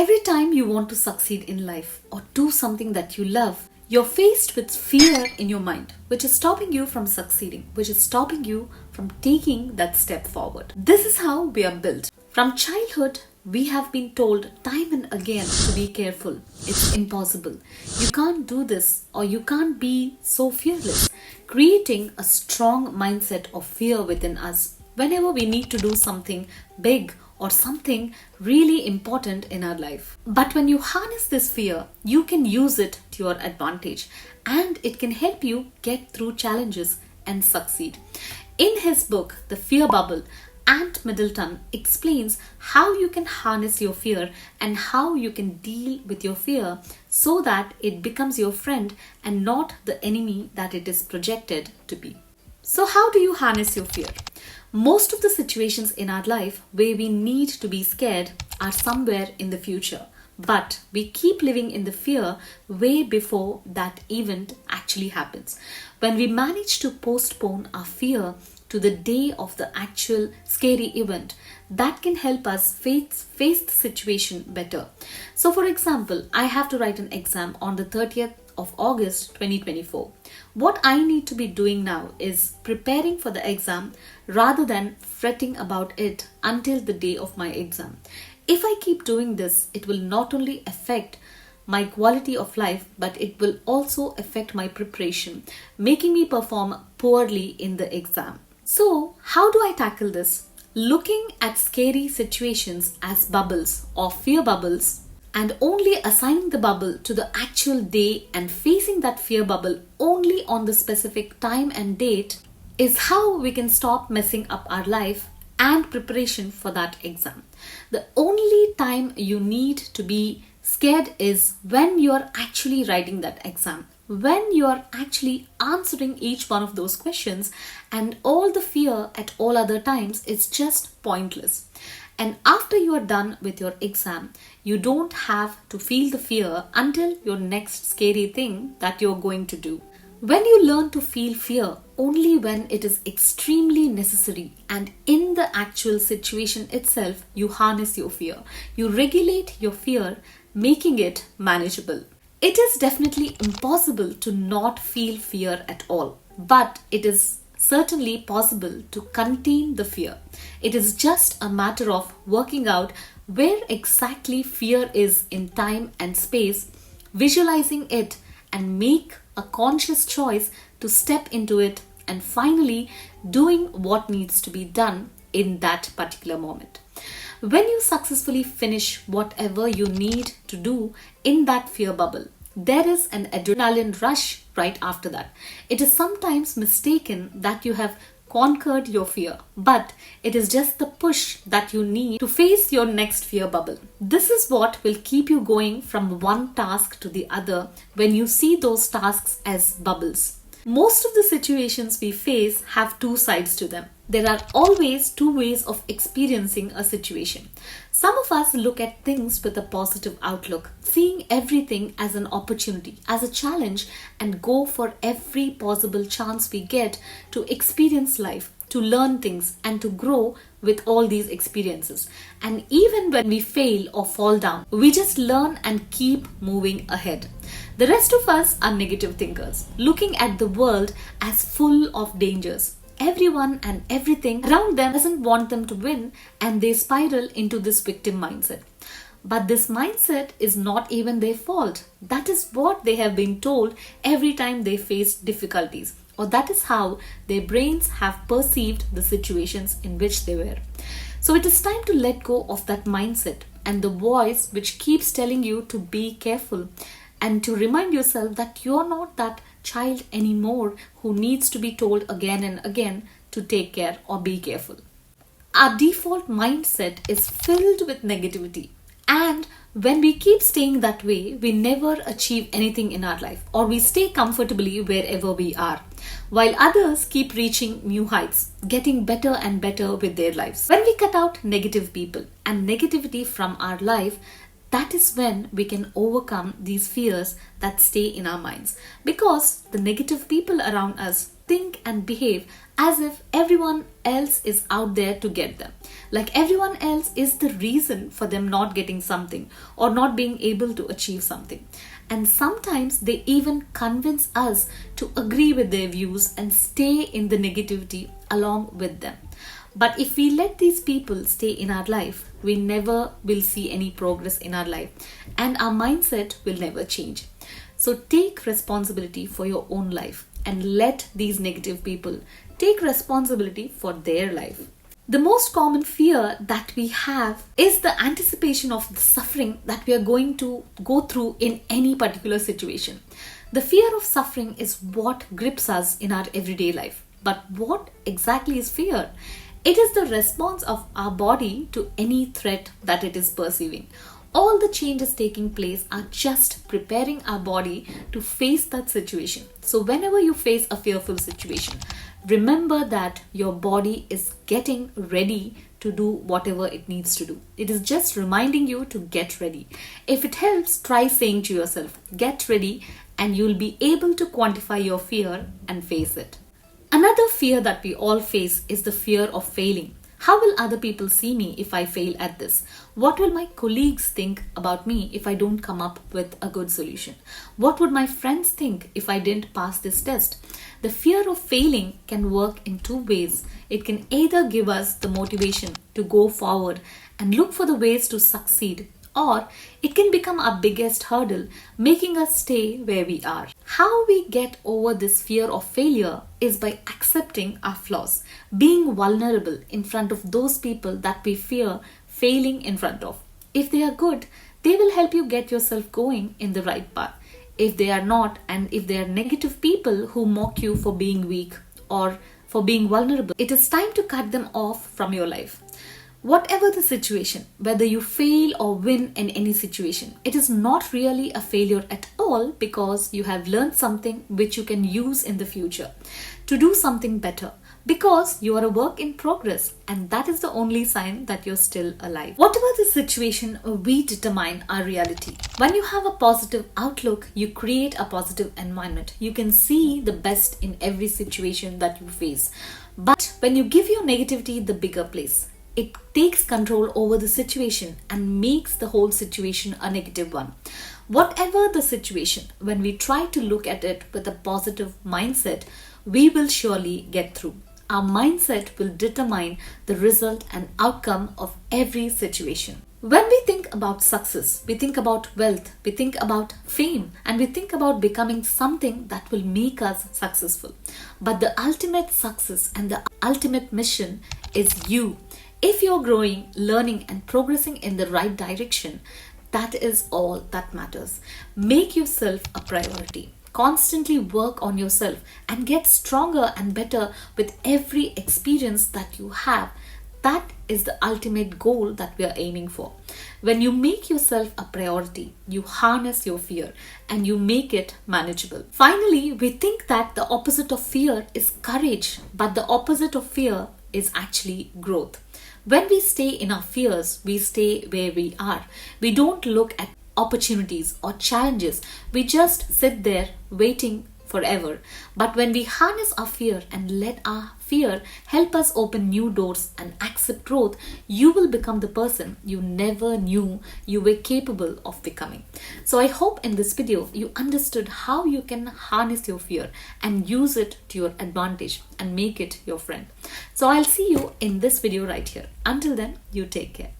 Every time you want to succeed in life or do something that you love, you're faced with fear in your mind, which is stopping you from succeeding, which is stopping you from taking that step forward. This is how we are built. From childhood, we have been told time and again to be careful. It's impossible. You can't do this or you can't be so fearless, creating a strong mindset of fear within us whenever we need to do something big or something really important in our life. But when you harness this fear, you can use it to your advantage and it can help you get through challenges and succeed. In his book, The Fear Bubble, Ant Middleton explains how you can harness your fear and how you can deal with your fear so that it becomes your friend and not the enemy that it is projected to be. So how do you harness your fear? Most of the situations in our life where we need to be scared are somewhere in the future. But we keep living in the fear way before that event actually happens. When we manage to postpone our fear to the day of the actual scary event, that can help us face the situation better. So for example, I have to write an exam on the 30th of August 2024. What I need to be doing now is preparing for the exam rather than fretting about it until the day of my exam. If I keep doing this, it will not only affect my quality of life, but it will also affect my preparation, making me perform poorly in the exam. So, how do I tackle this? Looking at scary situations as bubbles or fear bubbles and only assigning the bubble to the actual day and facing that fear bubble only on the specific time and date is how we can stop messing up our life and preparation for that exam. The only time you need to be scared is when you're actually writing that exam, when you're actually answering each one of those questions, and all the fear at all other times is just pointless. And after you are done with your exam, you don't have to feel the fear until your next scary thing that you're going to do. When you learn to feel fear only when it is extremely necessary and in the actual situation itself, you harness your fear. You regulate your fear, making it manageable. It is definitely impossible to not feel fear at all, but it is certainly possible to contain the fear. It is just a matter of working out where exactly fear is in time and space, visualizing it, and make a conscious choice to step into it, and finally doing what needs to be done in that particular moment. When you successfully finish whatever you need to do in that fear bubble, there is an adrenaline rush right after that. It is sometimes mistaken that you have conquered your fear, but it is just the push that you need to face your next fear bubble. This is what will keep you going from one task to the other when you see those tasks as bubbles. Most of the situations we face have two sides to them. There are always two ways of experiencing a situation. Some of us look at things with a positive outlook, seeing everything as an opportunity, as a challenge, and go for every possible chance we get to experience life, to learn things, and to grow with all these experiences. And even when we fail or fall down, we just learn and keep moving ahead. The rest of us are negative thinkers, looking at the world as full of dangers. Everyone and everything around them doesn't want them to win, and they spiral into this victim mindset. But this mindset is not even their fault. That is what they have been told every time they face difficulties, or that is how their brains have perceived the situations in which they were. So it is time to let go of that mindset and the voice which keeps telling you to be careful, and to remind yourself that you're not that child anymore who needs to be told again and again to take care or be careful. Our default mindset is filled with negativity, and when we keep staying that way, we never achieve anything in our life, or we stay comfortably wherever we are, while others keep reaching new heights, getting better and better with their lives. When we cut out negative people and negativity from our life, that is when we can overcome these fears that stay in our minds, because the negative people around us think and behave as if everyone else is out there to get them. like everyone else is the reason for them not getting something or not being able to achieve something. And sometimes they even convince us to agree with their views and stay in the negativity along with them. But if we let these people stay in our life, we never will see any progress in our life and our mindset will never change. So take responsibility for your own life and let these negative people take responsibility for their life. The most common fear that we have is the anticipation of the suffering that we are going to go through in any particular situation. The fear of suffering is what grips us in our everyday life. But what exactly is fear? It is the response of our body to any threat that it is perceiving. All the changes taking place are just preparing our body to face that situation. So whenever you face a fearful situation, remember that your body is getting ready to do whatever it needs to do. It is just reminding you to get ready. If it helps, try saying to yourself, get ready, and you'll be able to quantify your fear and face it. Another fear that we all face is the fear of failing. How will other people see me if I fail at this? What will my colleagues think about me if I don't come up with a good solution? What would my friends think if I didn't pass this test? The fear of failing can work in two ways. It can either give us the motivation to go forward and look for the ways to succeed, or it can become our biggest hurdle, making us stay where we are. How we get over this fear of failure is by accepting our flaws, being vulnerable in front of those people that we fear failing in front of. If they are good, they will help you get yourself going in the right path. If they are not, and if they are negative people who mock you for being weak or for being vulnerable, it is time to cut them off from your life. Whatever the situation, whether you fail or win in any situation, it is not really a failure at all, because you have learned something which you can use in the future to do something better, because you are a work in progress, and that is the only sign that you're still alive. Whatever the situation, we determine our reality. When you have a positive outlook, you create a positive environment. You can see the best in every situation that you face. But when you give your negativity the bigger place, it takes control over the situation and makes the whole situation a negative one. Whatever the situation, when we try to look at it with a positive mindset, we will surely get through. Our mindset will determine the result and outcome of every situation. When we think about success, we think about wealth, we think about fame, and we think about becoming something that will make us successful. But the ultimate success and the ultimate mission is you. If you're growing, learning, and progressing in the right direction, that is all that matters. Make yourself a priority. Constantly work on yourself and get stronger and better with every experience that you have. That is the ultimate goal that we are aiming for. When you make yourself a priority, you harness your fear and you make it manageable. Finally, we think that the opposite of fear is courage, but the opposite of fear is actually growth. When we stay in our fears, we stay where we are. We don't look at opportunities or challenges. We just sit there waiting forever. But when we harness our fear and let our fear help us open new doors and accept growth, you will become the person you never knew you were capable of becoming. So I hope in this video you understood how you can harness your fear and use it to your advantage and make it your friend. So I'll see you in this video right here. Until then, you take care.